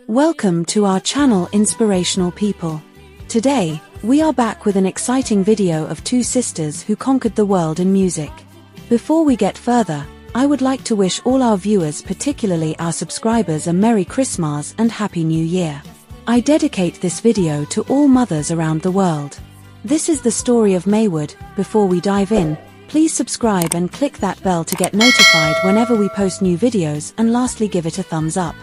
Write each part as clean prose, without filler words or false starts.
Welcome to our channel Inspirational People. Today, we are back with an exciting video of two sisters who conquered the world in music. Before we get further, I would like to wish all our viewers, particularly our subscribers, a Merry Christmas and Happy New Year. I dedicate this video to all mothers around the world. This is the story of Maywood. Before we dive in, please subscribe and click that bell to get notified whenever we post new videos, and lastly give it a thumbs up.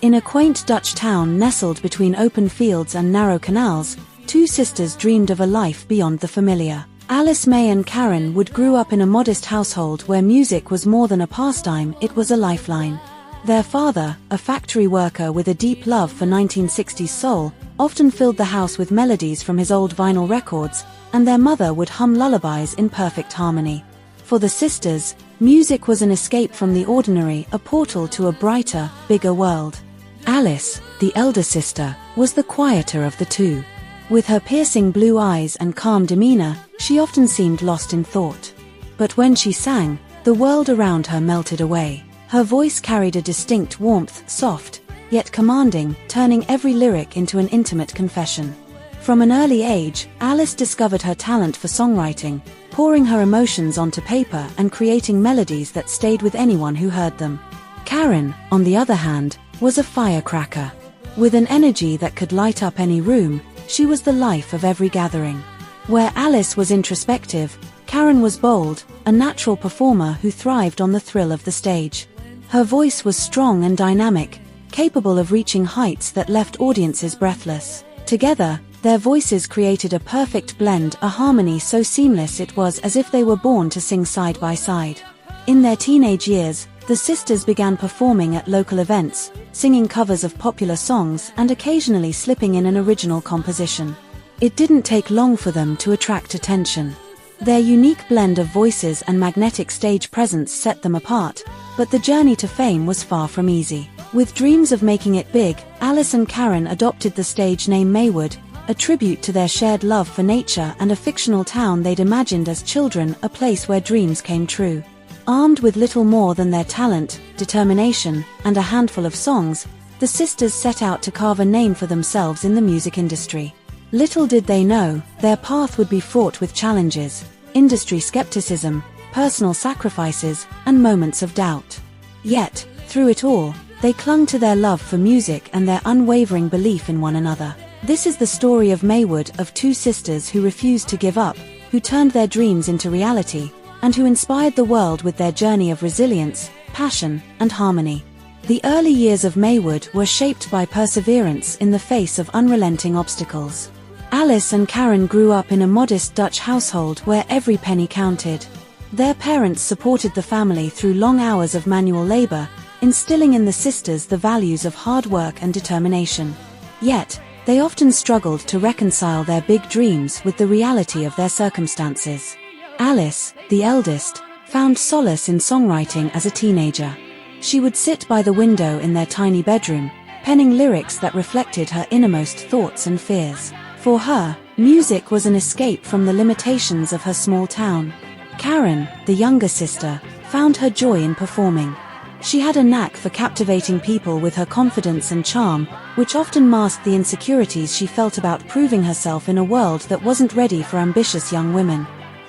In a quaint Dutch town nestled between open fields and narrow canals, two sisters dreamed of a life beyond the familiar. Alice May and Karen Wood grew up in a modest household where music was more than a pastime, it was a lifeline. Their father, a factory worker with a deep love for 1960s soul, often filled the house with melodies from his old vinyl records, and their mother would hum lullabies in perfect harmony. For the sisters, music was an escape from the ordinary, a portal to a brighter, bigger world. Alice, the elder sister, was the quieter of the two. With her piercing blue eyes and calm demeanor, she often seemed lost in thought. But when she sang, the world around her melted away. Her voice carried a distinct warmth, soft, yet commanding, turning every lyric into an intimate confession. From an early age, Alice discovered her talent for songwriting, pouring her emotions onto paper and creating melodies that stayed with anyone who heard them. Karen, on the other hand, was a firecracker. With an energy that could light up any room, she was the life of every gathering. Where Alice was introspective, Karen was bold, a natural performer who thrived on the thrill of the stage. Her voice was strong and dynamic, capable of reaching heights that left audiences breathless. Together, their voices created a perfect blend, a harmony so seamless it was as if they were born to sing side by side. In their teenage years, the sisters began performing at local events, singing covers of popular songs and occasionally slipping in an original composition. It didn't take long for them to attract attention. Their unique blend of voices and magnetic stage presence set them apart, but the journey to fame was far from easy. With dreams of making it big, Alice and Karen adopted the stage name Maywood, a tribute to their shared love for nature and a fictional town they'd imagined as children, a place where dreams came true. Armed with little more than their talent, determination, and a handful of songs, the sisters set out to carve a name for themselves in the music industry. Little did they know, their path would be fraught with challenges, industry skepticism, personal sacrifices, and moments of doubt. Yet, through it all, they clung to their love for music and their unwavering belief in one another. This is the story of Maywood, of two sisters who refused to give up, who turned their dreams into reality, and who inspired the world with their journey of resilience, passion, and harmony. The early years of Maywood were shaped by perseverance in the face of unrelenting obstacles. Alice and Karen grew up in a modest Dutch household where every penny counted. Their parents supported the family through long hours of manual labor, instilling in the sisters the values of hard work and determination. Yet, they often struggled to reconcile their big dreams with the reality of their circumstances. Alice, the eldest, found solace in songwriting as a teenager. She would sit by the window in their tiny bedroom, penning lyrics that reflected her innermost thoughts and fears. For her, music was an escape from the limitations of her small town. Karen, the younger sister, found her joy in performing. She had a knack for captivating people with her confidence and charm, which often masked the insecurities she felt about proving herself in a world that wasn't ready for ambitious young women.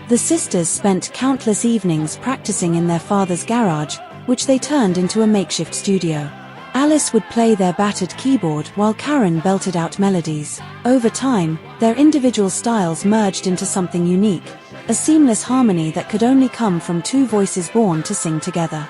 The sisters spent countless evenings practicing in their father's garage, which they turned into a makeshift studio. Alice would play their battered keyboard while Karen belted out melodies. Over time, their individual styles merged into something unique, a seamless harmony that could only come from two voices born to sing together.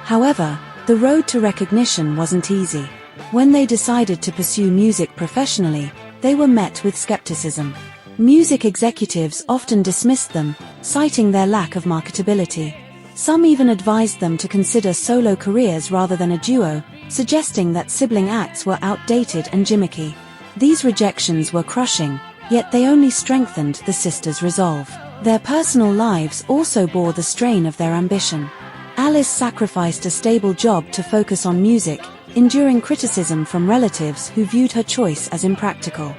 However, the road to recognition wasn't easy. When they decided to pursue music professionally, they were met with skepticism. Music executives often dismissed them, citing their lack of marketability. Some even advised them to consider solo careers rather than a duo, suggesting that sibling acts were outdated and gimmicky. These rejections were crushing, yet they only strengthened the sisters' resolve. Their personal lives also bore the strain of their ambition. Alice sacrificed a stable job to focus on music, enduring criticism from relatives who viewed her choice as impractical.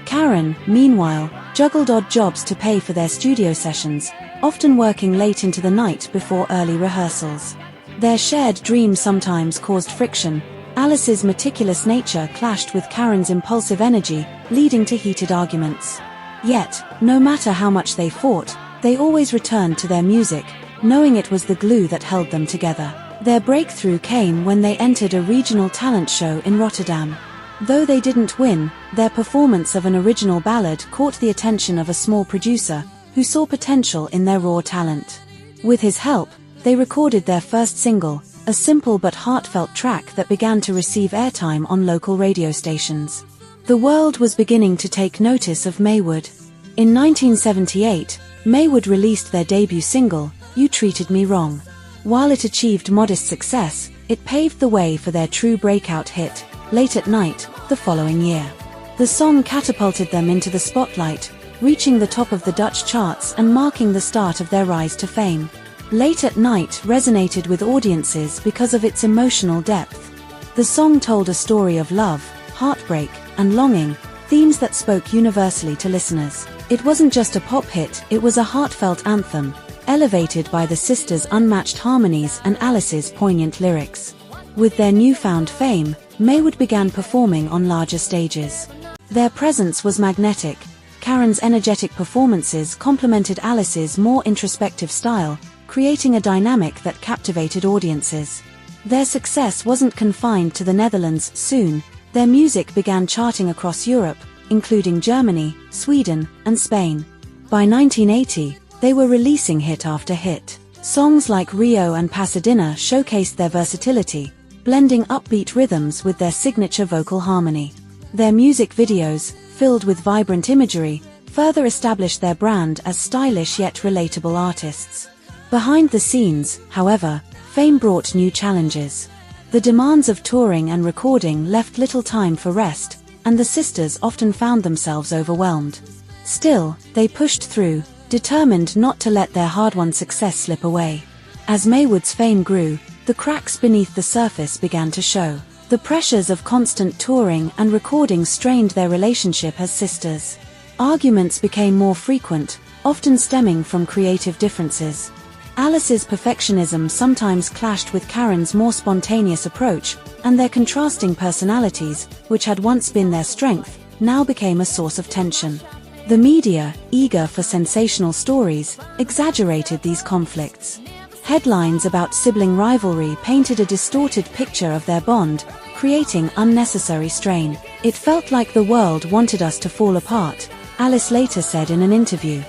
Karen, meanwhile, juggled odd jobs to pay for their studio sessions, often working late into the night before early rehearsals. Their shared dream sometimes caused friction, Alice's meticulous nature clashed with Karen's impulsive energy, leading to heated arguments. Yet, no matter how much they fought, they always returned to their music, knowing it was the glue that held them together. Their breakthrough came when they entered a regional talent show in Rotterdam. Though they didn't win, their performance of an original ballad caught the attention of a small producer, who saw potential in their raw talent. With his help, they recorded their first single, a simple but heartfelt track that began to receive airtime on local radio stations. The world was beginning to take notice of Maywood. In 1978, Maywood released their debut single, You Treated Me Wrong. While it achieved modest success, it paved the way for their true breakout hit, Late at Night, the following year. The song catapulted them into the spotlight, reaching the top of the Dutch charts and marking the start of their rise to fame. Late at Night resonated with audiences because of its emotional depth. The song told a story of love, heartbreak, and longing, themes that spoke universally to listeners. It wasn't just a pop hit, it was a heartfelt anthem, elevated by the sisters' unmatched harmonies and Alice's poignant lyrics. With their newfound fame, Maywood began performing on larger stages. Their presence was magnetic. Karen's energetic performances complemented Alice's more introspective style, creating a dynamic that captivated audiences. Their success wasn't confined to the Netherlands. Soon, their music began charting across Europe, including Germany, Sweden, and Spain. By 1980, they were releasing hit after hit. Songs like Rio and Pasadena showcased their versatility, blending upbeat rhythms with their signature vocal harmony. Their music videos, filled with vibrant imagery, further established their brand as stylish yet relatable artists. Behind the scenes, however, fame brought new challenges. The demands of touring and recording left little time for rest, and the sisters often found themselves overwhelmed. Still, they pushed through, determined not to let their hard-won success slip away. As Maywood's fame grew, the cracks beneath the surface began to show. The pressures of constant touring and recording strained their relationship as sisters. Arguments became more frequent, often stemming from creative differences. Alice's perfectionism sometimes clashed with Karen's more spontaneous approach, and their contrasting personalities, which had once been their strength, now became a source of tension. The media, eager for sensational stories, exaggerated these conflicts. Headlines about sibling rivalry painted a distorted picture of their bond, creating unnecessary strain. It felt like the world wanted us to fall apart, Alice later said in an interview.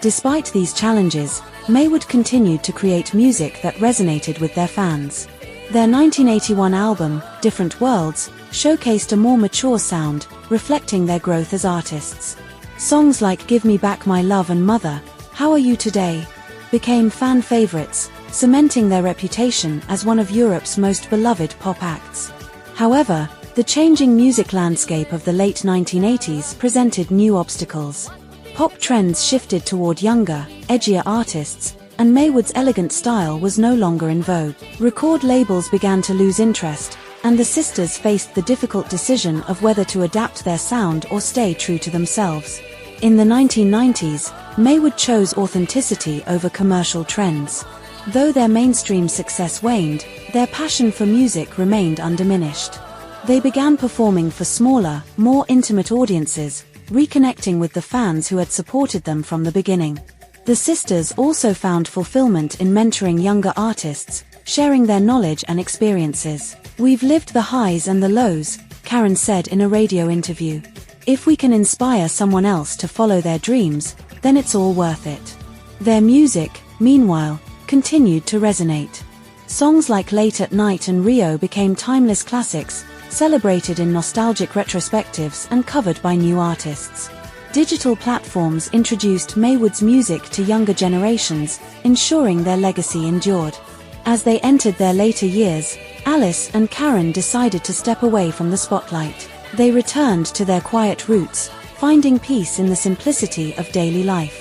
Despite these challenges, Maywood continued to create music that resonated with their fans. Their 1981 album, Different Worlds, showcased a more mature sound, reflecting their growth as artists. Songs like Give Me Back My Love and Mother, How Are You Today? Became fan favorites, cementing their reputation as one of Europe's most beloved pop acts. However, the changing music landscape of the late 1980s presented new obstacles. Pop trends shifted toward younger, edgier artists, and Maywood's elegant style was no longer in vogue. Record labels began to lose interest, and the sisters faced the difficult decision of whether to adapt their sound or stay true to themselves. In the 1990s, Maywood chose authenticity over commercial trends. Though their mainstream success waned, their passion for music remained undiminished. They began performing for smaller, more intimate audiences, reconnecting with the fans who had supported them from the beginning. The sisters also found fulfillment in mentoring younger artists, sharing their knowledge and experiences. "We've lived the highs and the lows," Karen said in a radio interview. "If we can inspire someone else to follow their dreams, then it's all worth it." Their music, meanwhile, continued to resonate. Songs like Late at Night and Rio became timeless classics, celebrated in nostalgic retrospectives and covered by new artists. Digital platforms introduced Maywood's music to younger generations, ensuring their legacy endured. As they entered their later years, Alice and Karen decided to step away from the spotlight. They returned to their quiet roots, finding peace in the simplicity of daily life.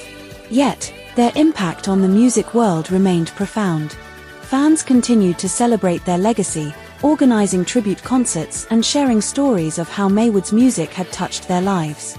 Yet, their impact on the music world remained profound. Fans continued to celebrate their legacy, organizing tribute concerts and sharing stories of how Maywood's music had touched their lives.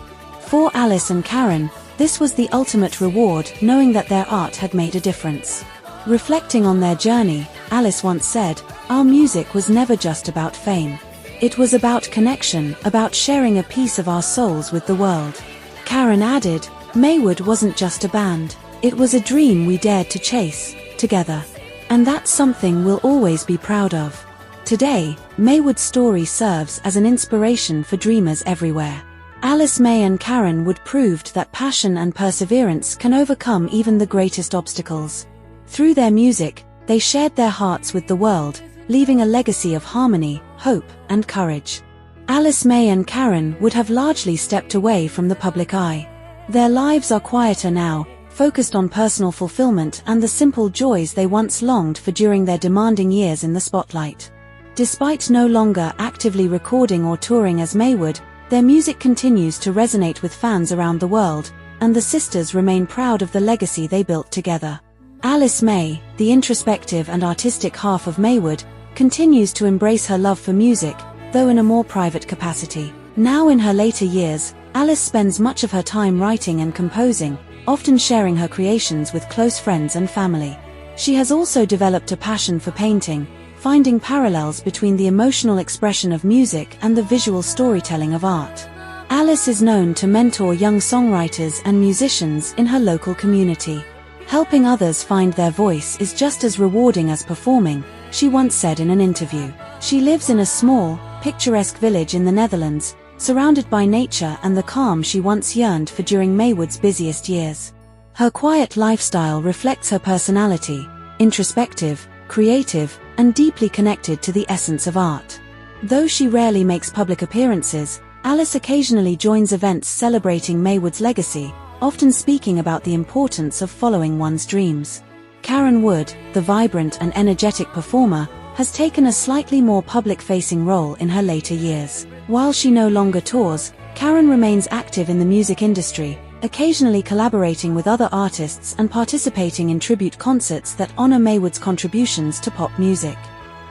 For Alice and Karen, this was the ultimate reward, knowing that their art had made a difference. Reflecting on their journey, Alice once said, "Our music was never just about fame. It was about connection, about sharing a piece of our souls with the world. Karen added, Maywood wasn't just a band. It was a dream we dared to chase, together. And that's something we'll always be proud of. Today, Maywood's story serves as an inspiration for dreamers everywhere. Alice May and Karen Wood proved that passion and perseverance can overcome even the greatest obstacles. Through their music, they shared their hearts with the world, leaving a legacy of harmony, hope, and courage. Alice May and Karen Wood have largely stepped away from the public eye. Their lives are quieter now, focused on personal fulfillment and the simple joys they once longed for during their demanding years in the spotlight. Despite no longer actively recording or touring as Maywood, their music continues to resonate with fans around the world, and the sisters remain proud of the legacy they built together. Alice May, the introspective and artistic half of Maywood, continues to embrace her love for music, though in a more private capacity. Now in her later years, Alice spends much of her time writing and composing, often sharing her creations with close friends and family. She has also developed a passion for painting, finding parallels between the emotional expression of music and the visual storytelling of art. Alice is known to mentor young songwriters and musicians in her local community. Helping others find their voice is just as rewarding as performing, she once said in an interview. She lives in a small, picturesque village in the Netherlands, surrounded by nature and the calm she once yearned for during Maywood's busiest years. Her quiet lifestyle reflects her personality, introspective, creative, and deeply connected to the essence of art. Though she rarely makes public appearances, Alice occasionally joins events celebrating Maywood's legacy, often speaking about the importance of following one's dreams. Karen Wood, the vibrant and energetic performer, has taken a slightly more public-facing role in her later years. While she no longer tours, Karen remains active in the music industry, occasionally collaborating with other artists and participating in tribute concerts that honor Maywood's contributions to pop music.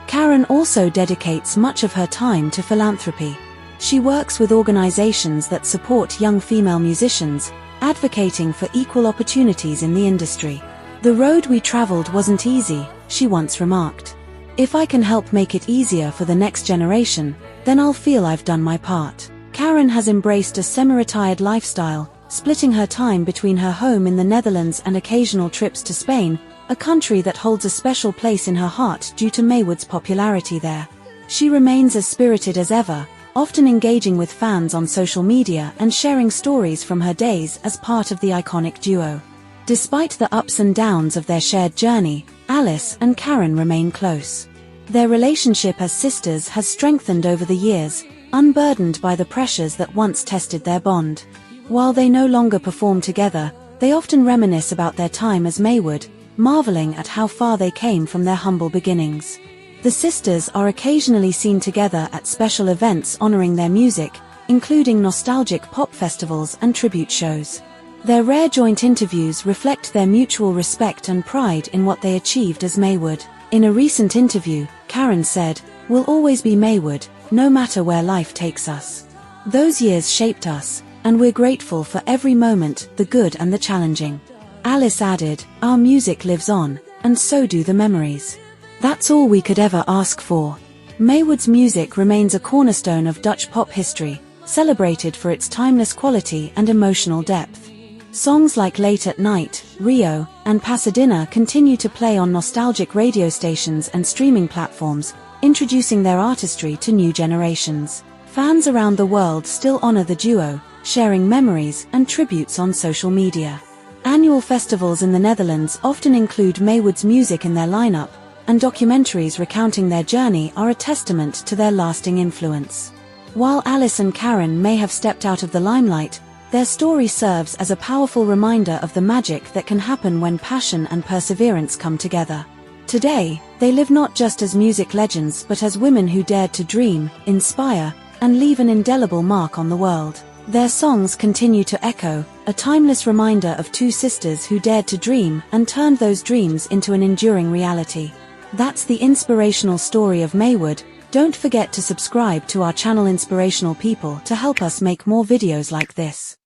Karen also dedicates much of her time to philanthropy. She works with organizations that support young female musicians, advocating for equal opportunities in the industry. "The road we traveled wasn't easy," she once remarked. "If I can help make it easier for the next generation, then I'll feel I've done my part." Karen has embraced a semi-retired lifestyle, splitting her time between her home in the Netherlands and occasional trips to Spain, a country that holds a special place in her heart due to Maywood's popularity there. She remains as spirited as ever, often engaging with fans on social media and sharing stories from her days as part of the iconic duo. Despite the ups and downs of their shared journey, Alice and Karen remain close. Their relationship as sisters has strengthened over the years, unburdened by the pressures that once tested their bond. While they no longer perform together, they often reminisce about their time as Maywood, marveling at how far they came from their humble beginnings. The sisters are occasionally seen together at special events honoring their music, including nostalgic pop festivals and tribute shows. Their rare joint interviews reflect their mutual respect and pride in what they achieved as Maywood. In a recent interview, Karen said, "We'll always be Maywood, no matter where life takes us. Those years shaped us, and we're grateful for every moment, the good and the challenging." Alice added, "Our music lives on, and so do the memories. That's all we could ever ask for." Maywood's music remains a cornerstone of Dutch pop history, celebrated for its timeless quality and emotional depth. Songs like Late at Night, Rio, and Pasadena continue to play on nostalgic radio stations and streaming platforms, introducing their artistry to new generations. Fans around the world still honor the duo, sharing memories and tributes on social media. Annual festivals in the Netherlands often include Maywood's music in their lineup, and documentaries recounting their journey are a testament to their lasting influence. While Alice and Karen may have stepped out of the limelight, their story serves as a powerful reminder of the magic that can happen when passion and perseverance come together. Today, they live not just as music legends but as women who dared to dream, inspire, and leave an indelible mark on the world. Their songs continue to echo, a timeless reminder of two sisters who dared to dream and turned those dreams into an enduring reality. That's the inspirational story of Maywood. Don't forget to subscribe to our channel Inspirational People to help us make more videos like this.